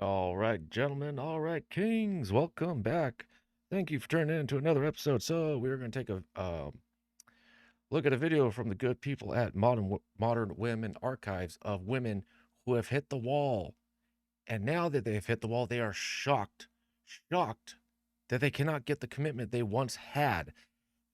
All right, gentlemen. All right, kings. Welcome back. Thank you for turning in to another episode. So we're going to take a look at a video from the good people at Modern Women Archives of women who have hit the wall. And now that they've hit the wall, they are shocked that they cannot get the commitment they once had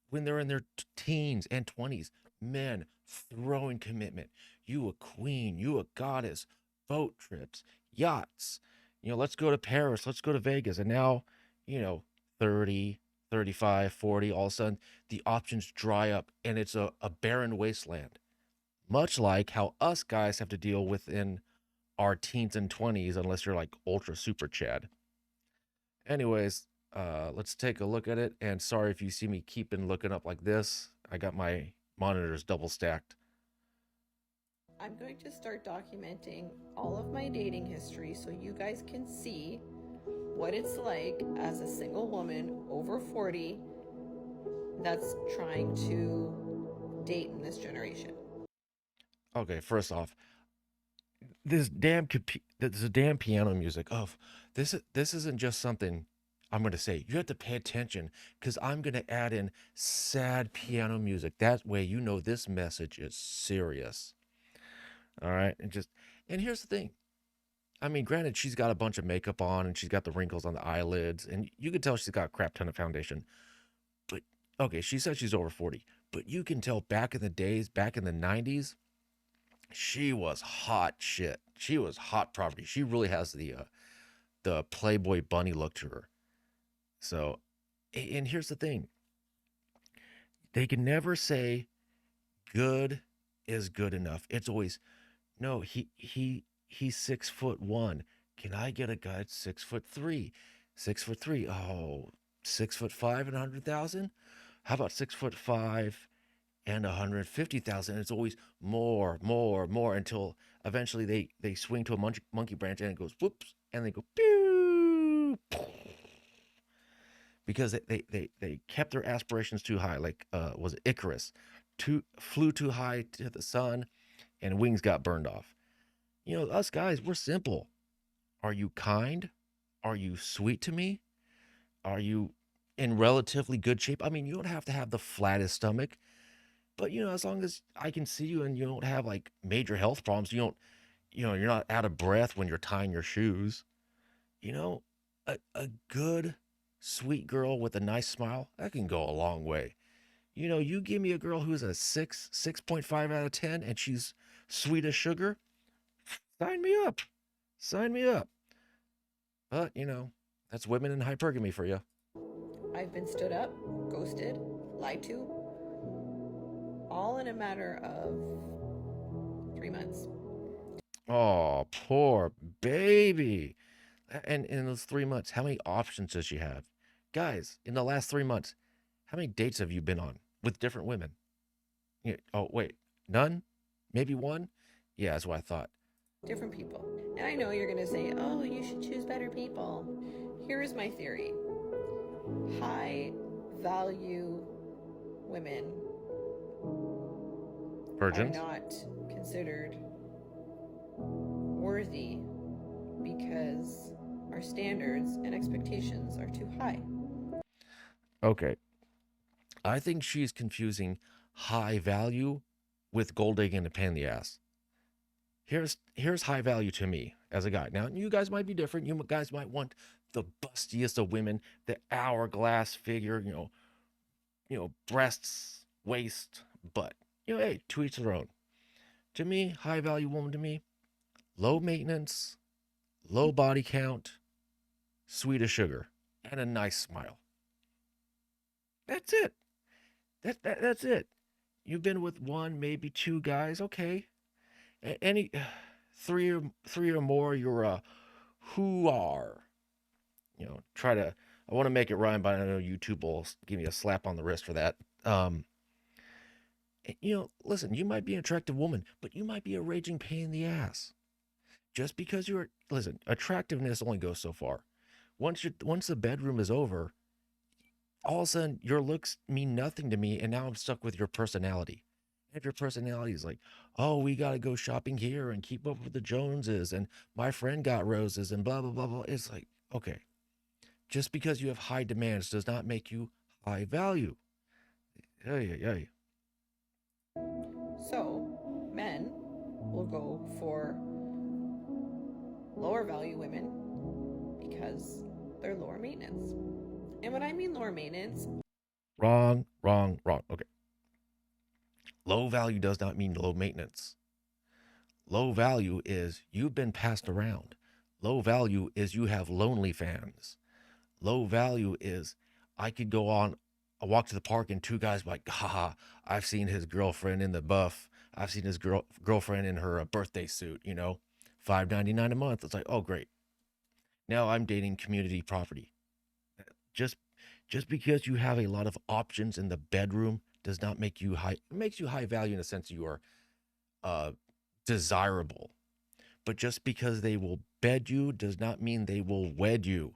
when they're in their teens and 20s. Men throwing commitment. You a queen, you a goddess, boat trips, yachts. Let's go to Paris, let's go to Vegas. And now, you know, 30, 35, 40, all of a sudden the options dry up and it's a barren wasteland. Much like how us guys have to deal with in our teens and 20s, unless you're like ultra super Chad. Anyways, let's take a look at it. And sorry if you see me keeping looking up like this. I got my monitors double stacked. I'm going to start documenting all of my dating history so you guys can see what it's like as a single woman over 40 that's trying to date in this generation. Okay, first off, this damn piano music. This isn't just something I'm going to say. You have to pay attention because I'm going to add in sad piano music. That way you know this message is serious. All right, and here's the thing. I mean, granted, she's got a bunch of makeup on and she's got the wrinkles on the eyelids, and you can tell she's got a crap ton of foundation. But okay, she said she's over 40, but you can tell back in the days, back in the 90s, she was hot shit. She was hot property. She really has the Playboy bunny look to her. So, and here's the thing. They can never say good is good enough. It's always no, he's 6'1". Can I get a guy at 6'3"? 6'3". Oh, 6'5" and 100,000? How about 6'5" and 150,000? It's always more, more, more until eventually they swing to a monkey branch and it goes whoops and they go pew because they kept their aspirations too high. Like was it Icarus? Flew too high to the sun and wings got burned off. Us guys, we're simple. Are you kind? Are you sweet to me? Are you in relatively good shape? I mean, you don't have to have the flattest stomach, but as long as I can see you and you don't have like major health problems, you're not out of breath when you're tying your shoes. You know, a good, sweet girl with a nice smile, that can go a long way. You give me a girl who's a 6.5 out of 10, and she's sweet as sugar, sign me up. Sign me up. But, that's women in hypergamy for you. I've been stood up, ghosted, lied to, all in a matter of 3 months. Oh, poor baby. And in those 3 months, how many options does she have? Guys, in the last 3 months, how many dates have you been on with different women? Oh, wait, none? Maybe one? Yeah, that's what I thought. Different people. And I know you're going to say, oh, you should choose better people. Here is my theory. High value women Virgins? are not considered worthy because our standards and expectations are too high. Okay. I think she's confusing high value with gold digging and a pain in the ass. Here's high value to me as a guy. Now, you guys might be different. You guys might want the bustiest of women, the hourglass figure, breasts, waist, butt. Hey, to each their own. To me, high value woman to me, low maintenance, low body count, sweet as sugar, and a nice smile. That's it. That's it. You've been with one, maybe two guys, okay. Any three or more, you're a who are. Try to. I want to make it rhyme, but I know YouTube will give me a slap on the wrist for that. Listen, you might be an attractive woman, but you might be a raging pain in the ass. Just because listen, attractiveness only goes so far. Once the bedroom is over, all of a sudden your looks mean nothing to me, and now I'm stuck with your personality. And your personality is like, oh, we got to go shopping here and keep up with the Joneses, and my friend got roses, and blah, blah, blah, blah. It's like, okay, just because you have high demands does not make you high value. Yeah, yeah, yeah. So, men will go for lower value women because they're lower maintenance. And when I mean lower maintenance, Wrong, wrong, wrong. Okay. Low value does not mean low maintenance. Low value is you've been passed around. Low value is you have lonely fans. Low value is I could go on a walk to the park and two guys be like, haha, I've seen his girlfriend in the buff. I've seen his girlfriend in her birthday suit, $5.99 a month. It's like, oh great. Now I'm dating community property. Just just because you have a lot of options in the bedroom does not make you high. It makes you high value in the sense you are uh desirable. But just because they will bed you does not mean they will wed you.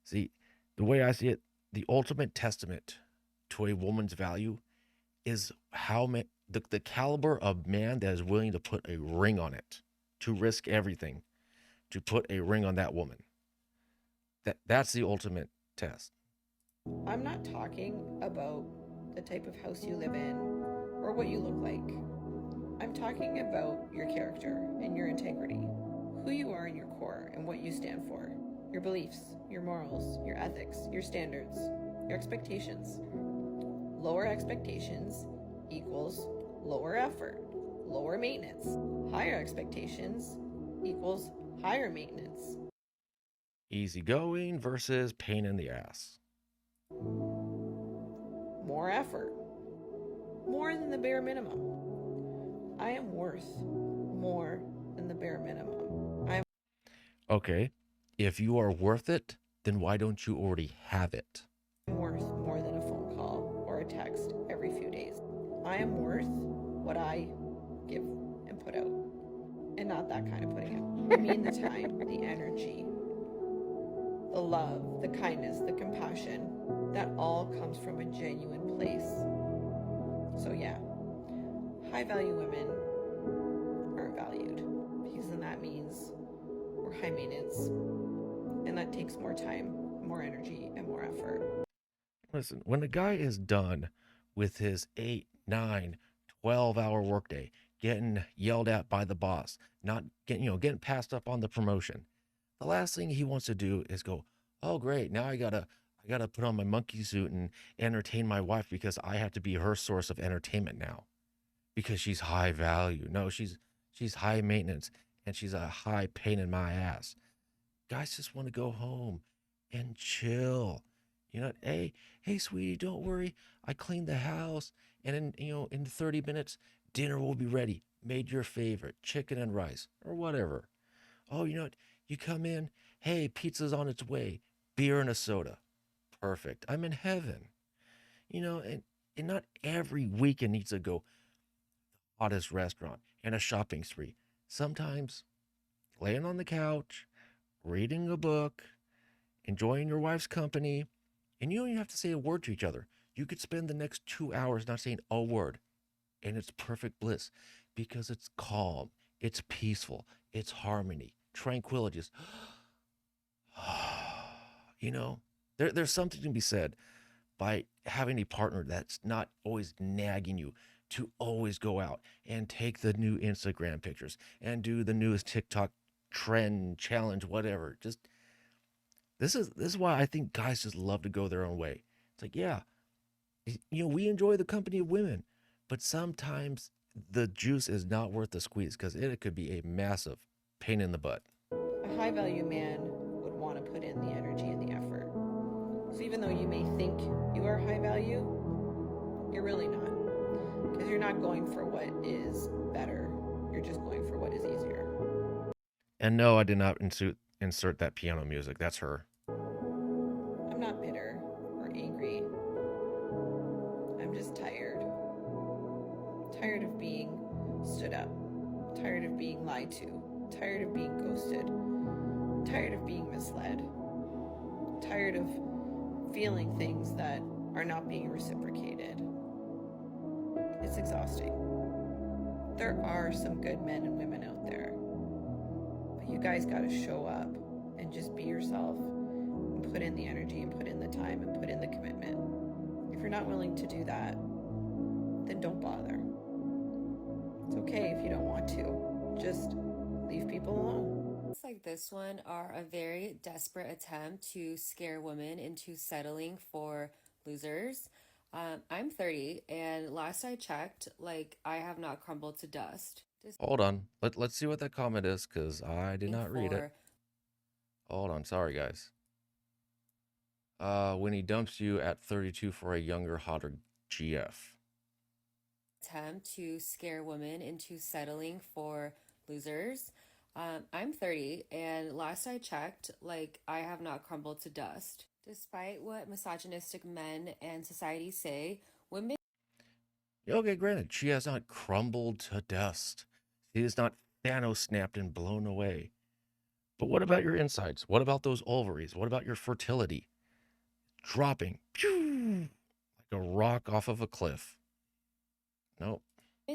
See, the way I see it, the ultimate testament to a woman's value is the caliber of man that is willing to put a ring on it, to risk everything, to put a ring on that woman. That's the ultimate test. I'm not talking about the type of house you live in or what you look like. I'm talking about your character and your integrity, who you are in your core and what you stand for, your beliefs, your morals, your ethics, your standards, your expectations. Lower expectations equals lower effort, lower maintenance. Higher expectations equals higher maintenance. Easy going versus pain in the ass. More effort, more than the bare minimum. I am worth more than the bare minimum. I'm Okay, if you are worth it, then why don't you already have it? worth more than a phone call or a text every few days. I am worth what I give and put out, and not that kind of putting out. I mean the time, the energy, the love, the kindness, the compassion. That all comes from a genuine place. So, yeah, high value women aren't valued because then that means we're high maintenance, and that takes more time, more energy, and more effort. Listen, when a guy is done with his 8, 9, 12-hour workday, getting yelled at by the boss, not getting passed up on the promotion, the last thing he wants to do is go, "Oh great, now I gotta put on my monkey suit and entertain my wife because I have to be her source of entertainment now because she's high value." No, she's high maintenance and she's a high pain in my ass. Guys just want to go home and chill. Hey, sweetie, don't worry. I cleaned the house, and in 30 minutes, dinner will be ready. Made your favorite chicken and rice or whatever. Oh, you know what? You come in. Hey, pizza's on its way. Beer and a soda. Perfect. I'm in heaven. And not every weekend needs to go hottest restaurant and a shopping spree. Sometimes laying on the couch, reading a book, enjoying your wife's company, and you don't even have to say a word to each other. You could spend the next 2 hours not saying a word, and it's perfect bliss because it's calm, it's peaceful, it's harmony, tranquility. Just, you know, there's something to be said by having a partner that's not always nagging you to always go out and take the new Instagram pictures and do the newest TikTok trend challenge, whatever. Just this is why I think guys just love to go their own way. It's like, yeah, we enjoy the company of women, but sometimes the juice is not worth the squeeze because it could be a massive pain in the butt. A high value man would want to put in the energy and the effort. So, even though you may think you are high value, you're really not. Because you're not going for what is better, you're just going for what is easier. And no, I did not insert that piano music. That's her. I'm not bitter or angry. I'm just tired. Tired of being stood up. Tired of being lied to. Tired of being ghosted. Tired of being misled. Tired of feeling things that are not being reciprocated. It's exhausting. there are some good men and women out there. But you guys got to show up and just be yourself and put in the energy and put in the time and put in the commitment. If you're not willing to do that, then don't bother. It's okay if you don't want to. Just leave people alone. Like this one are a very desperate attempt to scare women into settling for losers. I'm 30, and last I checked, like I have not crumbled to dust. Just Hold on. Let's see what that comment is, because I did not read it. for Hold on. Sorry, guys. When he dumps you at 32 for a younger, hotter GF. attempt to scare women into settling for losers. I'm 30, and last I checked, like I have not crumbled to dust. Despite what misogynistic men and society say, women Okay, granted, she has not crumbled to dust. She is not Thanos snapped and blown away. But what about your insides? What about those ovaries? What about your fertility? Dropping, pew, like a rock off of a cliff. Nope.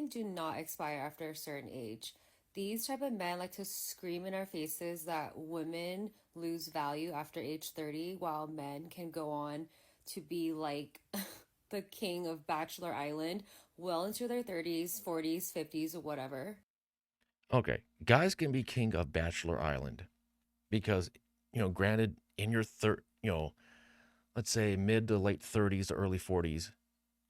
do not expire after a certain age. These type of men like to scream in our faces that women lose value after age 30 while men can go on to be like the king of Bachelor Island well into their 30s, 40s, 50s, or whatever. Okay, guys can be king of Bachelor Island because, granted, in your let's say mid to late 30s to early 40s,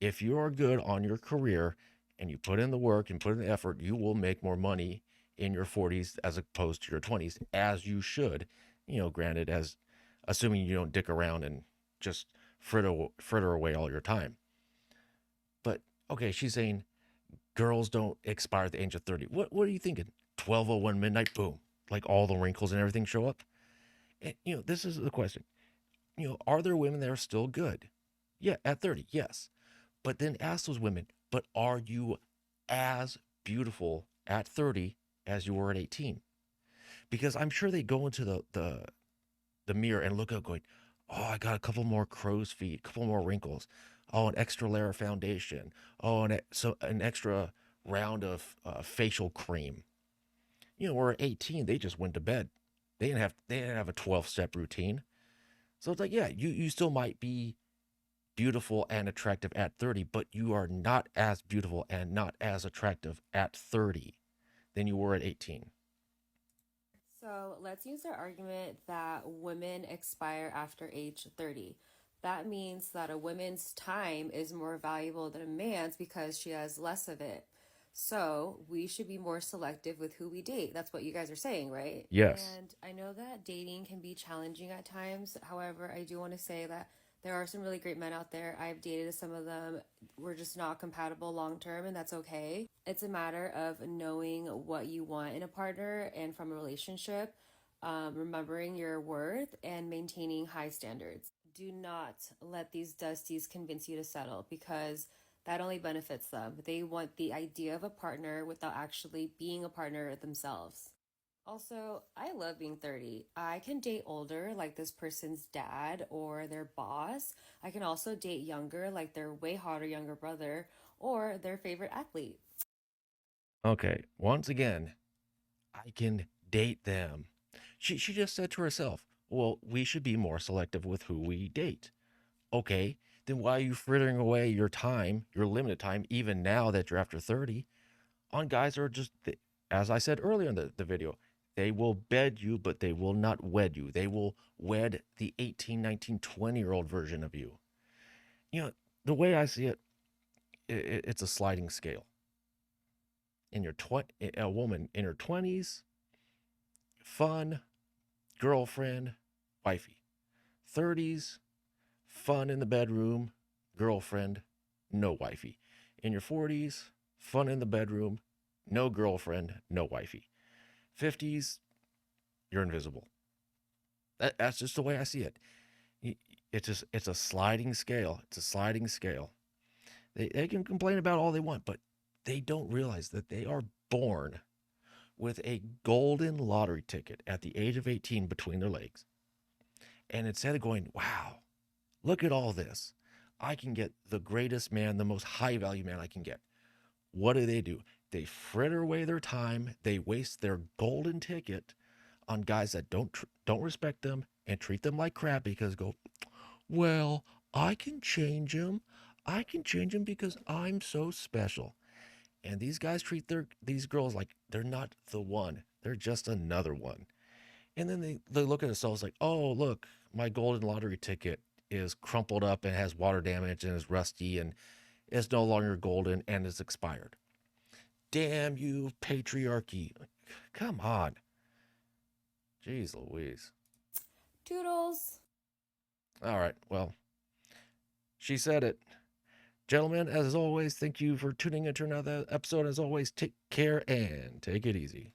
if you are good on your career and you put in the work and put in the effort, you will make more money in your 40s as opposed to your 20s, as you should. Granted, as assuming you don't dick around and just fritter away all your time. But okay, she's saying girls don't expire at the age of 30. What are you thinking? 12:01 midnight, boom, like all the wrinkles and everything show up. And this is the question. Are there women that are still good? Yeah, at 30, yes. But then ask those women, but are you as beautiful at 30 as you were at 18? Because I'm sure they go into the mirror and look up going, oh, I got a couple more crow's feet, a couple more wrinkles. Oh, an extra layer of foundation. Oh, so an extra round of facial cream. Where at 18, they just went to bed. They didn't have a 12-step routine. So it's like, yeah, you still might be beautiful and attractive at 30, but you are not as beautiful and not as attractive at 30 than you were at 18. So let's use our argument that women expire after age 30. That means that a woman's time is more valuable than a man's because she has less of it. So we should be more selective with who we date. That's what you guys are saying, right? Yes. And I know that dating can be challenging at times. However, I do want to say that there are some really great men out there. I've dated some of them. We're just not compatible long term, and that's okay. It's a matter of knowing what you want in a partner and from a relationship, remembering your worth, and maintaining high standards. Do not let these dusties convince you to settle because that only benefits them. They want the idea of a partner without actually being a partner themselves. Also, I love being 30. I can date older, like this person's dad or their boss. I can also date younger, like their way hotter younger brother or their favorite athlete. Okay. Once again, I can date them. She just said to herself, well, we should be more selective with who we date. Okay, then why are you frittering away your time, your limited time, even now that you're after 30, on guys who are just, as I said earlier in the video, they will bed you, but they will not wed you. They will wed the 18, 19, 20-year-old version of you. You know, the way I see it, it's a sliding scale. A woman in her 20s, fun, girlfriend, wifey. 30s, fun in the bedroom, girlfriend, no wifey. In your 40s, fun in the bedroom, no girlfriend, no wifey. 50s, you're invisible. That's just the way I see it. It's a sliding scale. It's a sliding scale. They can complain about all they want, but they don't realize that they are born with a golden lottery ticket at the age of 18 between their legs. And instead of going, wow, look at all this, I can get the greatest man, the most high value man I can get. What do? They fritter away their time. They waste their golden ticket on guys that don't respect them and treat them like crap because go, well, I can change him. I can change him because I'm so special. And these guys treat these girls like they're not the one. They're just another one. And then they look at themselves like, oh, look, my golden lottery ticket is crumpled up and has water damage and is rusty and is no longer golden and is expired. Damn you, patriarchy. Come on. Jeez Louise. Toodles. All right, well, she said it. Gentlemen, as always, thank you for tuning into another episode. As always, take care and take it easy.